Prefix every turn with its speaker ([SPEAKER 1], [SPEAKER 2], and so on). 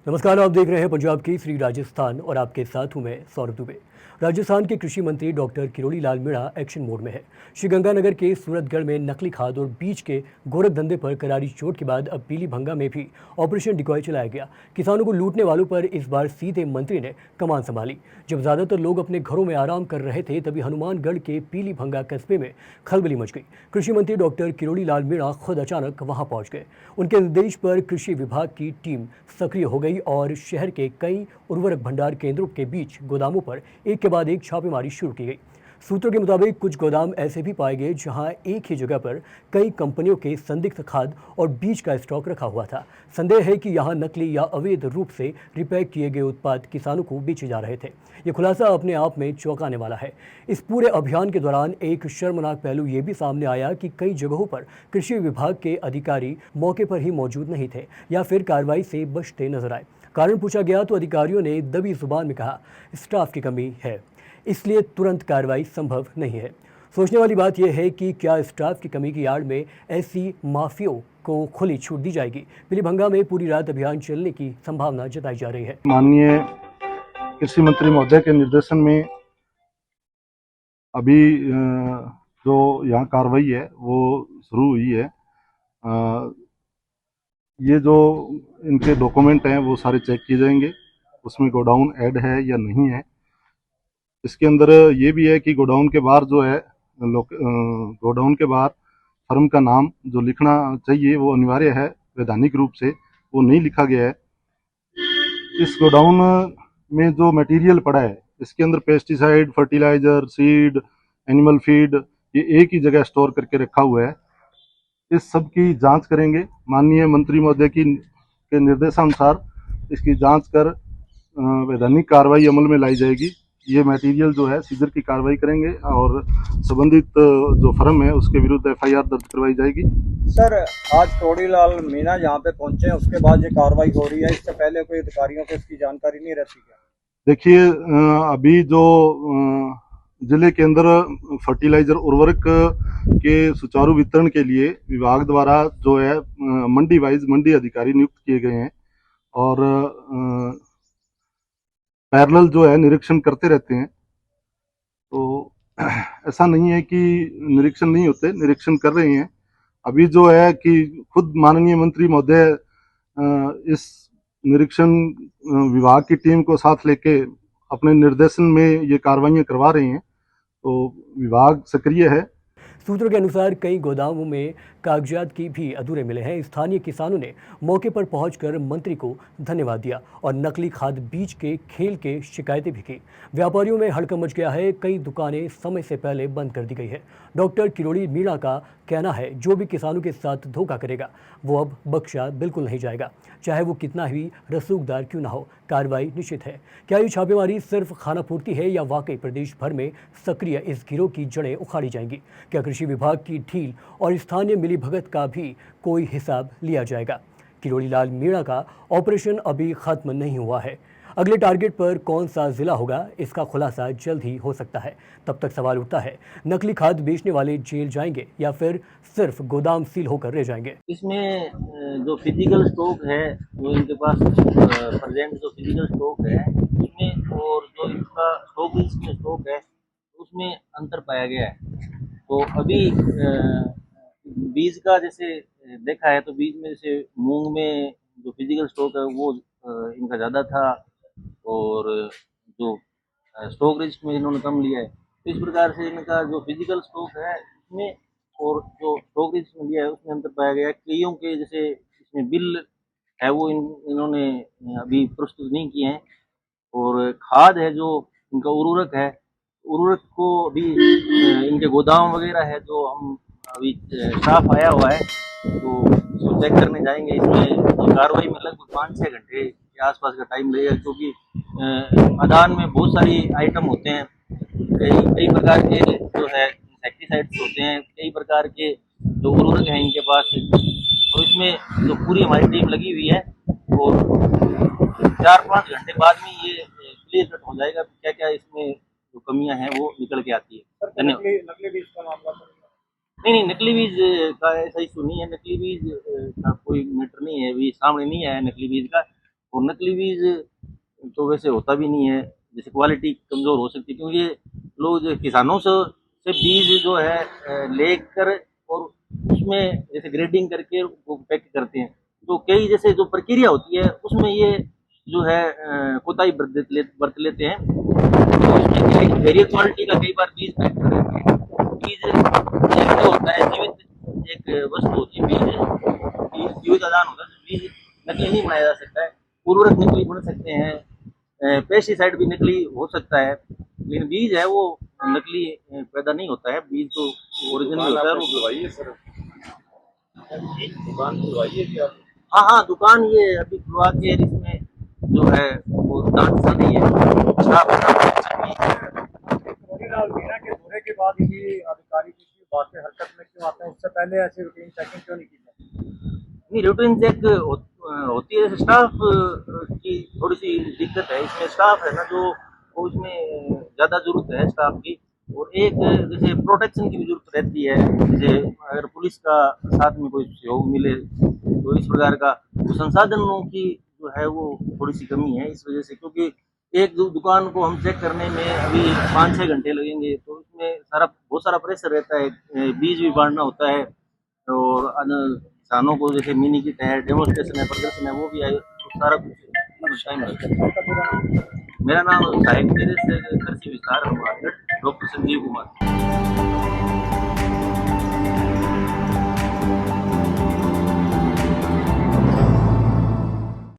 [SPEAKER 1] नमस्कार, आप देख रहे हैं पंजाब केसरी राजस्थान और आपके साथ हूं मैं सौरभ दुबे। राजस्थान के कृषि मंत्री doctor Kirori Lal Meena action mode में है। श्रीगंगानगर के सूरतगढ़ में नकली खाद और बीज के गोरख धंधे पर करारी चोट के बाद अब पीलीभंगा में भी ऑपरेशन डिकॉय चलाया गया। किसानों को लूटने वालों पर इस बार सीधे मंत्री ने कमान संभाली। जब ज्यादातर लोग अपने घरों में आराम कर रहे थे, तभी हनुमानगढ़ के पीलीभंगा कस्बे में खलबली मच गई। कृषि मंत्री डॉक्टर किरोड़ी लाल मीणा खुद अचानक वहां पहुंच गए। उनके निर्देश पर कृषि विभाग की टीम सक्रिय हो गई और शहर के कई उर्वरक भंडार केंद्रों के बीच गोदामों पर एक के बाद एक छापेमारी शुरू की गई। सूत्रों के मुताबिक कुछ गोदाम ऐसे भी पाए गए जहां एक ही जगह पर कई कंपनियों के संदिग्ध खाद और बीज का स्टॉक रखा हुआ था। संदेह है कि यहां नकली या अवैध रूप से रिपैक किए गए उत्पाद किसानों को बेचे जा रहे थे। ये खुलासा अपने आप में चौंकाने वाला है। इस पूरे अभियान के दौरान एक शर्मनाक पहलू ये भी सामने आया कि कई जगहों पर कृषि विभाग के अधिकारी मौके पर ही मौजूद नहीं थे या फिर कार्रवाई से बचते नजर आए। कारण पूछा गया तो अधिकारियों ने दबी जुबान में कहा, स्टाफ की कमी है, इसलिए तुरंत कार्रवाई संभव नहीं है। सोचने वाली बात यह है कि क्या स्टाफ की कमी की आड़ में ऐसी माफियों को खुली छूट दी जाएगी। पीलीभंगा में पूरी रात अभियान चलने की संभावना जताई जा रही है।
[SPEAKER 2] माननीय कृषि मंत्री महोदय के निर्देशन में अभी जो यहाँ कार्रवाई है वो शुरू हुई है। ये जो इनके डॉक्यूमेंट हैं वो सारे चेक किए जाएंगे, उसमें गोडाउन ऐड है या नहीं है। इसके अंदर ये भी है कि गोडाउन के बाहर जो है गोडाउन के बाहर फर्म का नाम जो लिखना चाहिए वो अनिवार्य है, वैधानिक रूप से वो नहीं लिखा गया है। इस गोडाउन में जो मटेरियल पड़ा है इसके अंदर pesticide, fertiliser, seed, animal feed ये एक ही जगह स्टोर करके रखा हुआ है। इस सब की जांच करेंगे। माननीय मंत्री महोदय के निर्देशानुसार इसकी जांच कर वैधानिक कार्रवाई अमल में लाई जाएगी। ये मटेरियल जो है सीजर की कार्रवाई करेंगे और संबंधित जो फर्म है उसके विरुद्ध एफआईआर दर्ज करवाई जाएगी।
[SPEAKER 3] सर, आज किरोड़ी लाल मीणा यहाँ पे पहुंचे हैं, उसके बाद ये कार्रवाई हो रही है। इससे पहले कोई अधिकारियों को इसकी जानकारी नहीं रहती क्या?
[SPEAKER 2] देखिए, अभी जो जिले के अंदर फर्टिलाइजर उर्वरक के सुचारू वितरण के लिए विभाग द्वारा जो है मंडी वाइज मंडी अधिकारी नियुक्त किए गए हैं और पैरेलल जो है निरीक्षण करते रहते हैं। तो ऐसा नहीं है कि निरीक्षण नहीं होते, निरीक्षण कर रहे हैं। अभी जो है कि खुद माननीय मंत्री महोदय इस निरीक्षण विभाग की टीम को साथ लेके अपने निर्देशन में ये कार्रवाइयां करवा रहे हैं, तो विभाग सक्रिय है।
[SPEAKER 1] सूत्रों के अनुसार कई गोदामों में कागजात की भी अधूरे मिले हैं। स्थानीय किसानों ने मौके पर पहुंचकर मंत्री को धन्यवाद दिया और नकली खाद बीज के खेल के शिकायतें भी की। व्यापारियों में हड़कंप मच गया है। कई दुकानें समय से पहले बंद कर दी गई है। डॉक्टर किरोड़ी मीणा का कहना है, जो भी किसानों के साथ धोखा करेगा वो अब बख्शा बिल्कुल नहीं जाएगा, चाहे वो कितना ही रसूखदार क्यों ना हो। कार्रवाई निश्चित है। क्या ये छापेमारी सिर्फ खानापूर्ति है या वाकई प्रदेश भर में सक्रिय इस गिरोह की जड़ें उखाड़ी जाएंगी? क्या कृषि विभाग की ढील और स्थानीय मिलीभगत का भी कोई हिसाब लिया जाएगा? किरोड़ी लाल मीणा का ऑपरेशन अभी खत्म नहीं हुआ है। अगले टारगेट पर कौन सा जिला होगा, इसका खुलासा जल्द ही हो सकता है। तब तक सवाल उठता है, नकली खाद बेचने वाले जेल जाएंगे या फिर सिर्फ गोदाम सील होकर रह जाएंगे?
[SPEAKER 4] इसमें जो फिजिकल स्टॉक है वो इनके पास प्रेजेंट जो फिजिकल स्टॉक है उसमें और जो इनका स्टॉक लिस्ट में स्टॉक है उसमें अंतर पाया गया है। तो अभी बीज का जैसे देखा है तो बीज में जैसे मूंग में जो फिजिकल स्टॉक है वो इनका ज़्यादा था और जो स्टॉक लिस्ट में इन्होंने कम लिया है। तो इस प्रकार से इनका जो फिजिकल स्टॉक है इसमें और जो स्टॉक लिस्ट में लिया है उसमें अंतर पाया गया। कईयों के जैसे इसमें बिल है वो इन्होंने अभी प्रस्तुत नहीं किए हैं। और खाद है जो इनका उर्वरक है, उर्वरक को अभी इनके गोदाम वगैरह है जो हम अभी स्टाफ आया हुआ है तो इसको चेक करने जाएंगे। इसमें कार्रवाई में लगभग 5-6 घंटे के आसपास का टाइम लगेगा, क्योंकि मैदान में बहुत सारी आइटम होते हैं। कई प्रकार के जो है इंसेक्टिसाइड्स होते हैं, कई प्रकार के जो उर्वरक हैं इनके पास। तो इसमें जो पूरी हमारी टीम लगी हुई है और 4-5 घंटे बाद में ये क्लियर कट हो जाएगा क्या क्या इसमें जो कमियां हैं वो निकल के आती है। धन्यवाद।
[SPEAKER 3] नकली बीज का मामला
[SPEAKER 4] नहीं, नकली बीज का ऐसा इशू नहीं है। नकली बीज का कोई मैटर नहीं है, अभी सामने नहीं आया नकली बीज का। और नकली बीज तो वैसे होता भी नहीं है, जैसे क्वालिटी कमज़ोर हो सकती है, क्योंकि लोग जो किसानों से बीज जो है लेकर और उसमें जैसे ग्रेडिंग करके वो पैक करते हैं, तो कई जैसे जो प्रक्रिया होती है उसमें ये जो है कोताही बरत लेते हैं। तो इसमें क्या है कि वेरियर क्वालिटी का कई बार बीज पैक कर देते हैं। बीज एक जो होता है जीवित एक वस्तु होती है, बीज जीवित आदान होता है, तो बीज नकली नहीं बनाया जा सकता है। उर्वरक नकली बन सकते हैं, पेस्टिसाइड भी नकली हो सकता है, लेकिन बीज है वो नकली पैदा नहीं होता है। बीज तो ओरिजिनल होता है।
[SPEAKER 3] खुलवाइए सर, दुकान खुलवाइए क्या?
[SPEAKER 4] हाँ हाँ, दुकान ये अभी खुलवा के इसमें जो है वो जांच चल रही है।
[SPEAKER 3] करोड़ीलाल मीणा के दौरे के बाद ही अधिकारी किसी बात पे हरकत में क्यों आते हैं? उससे पहले ऐसी रूटीन चेकिंग क्यों नहीं की जाती?
[SPEAKER 4] नहीं, रूटीन चेक होती है। स्टाफ की थोड़ी सी दिक्कत है इसमें। स्टाफ है ना जो वो इसमें ज़्यादा ज़रूरत है स्टाफ की, और एक जैसे प्रोटेक्शन की भी जरूरत रहती है। जैसे अगर पुलिस का साथ में कोई सहयोग मिले तो इस प्रकार का, तो संसाधनों की जो है वो थोड़ी सी कमी है इस वजह से, क्योंकि एक दुकान को हम चेक करने में अभी 5-6 घंटे लगेंगे, तो इसमें बहुत सारा प्रेशर रहता है। बीज भी बांटना होता है, और किसानों को जैसे मिनी किट है, डेमोस्ट्रेशन है, प्रदर्शन है, वो भी है, तो सारा कुछ टाइम लगता है।
[SPEAKER 3] आपका पूरा नाम?
[SPEAKER 4] मेरा नाम सहायक निदेशक कृषि विस्तार डॉक्टर संजीव कुमार।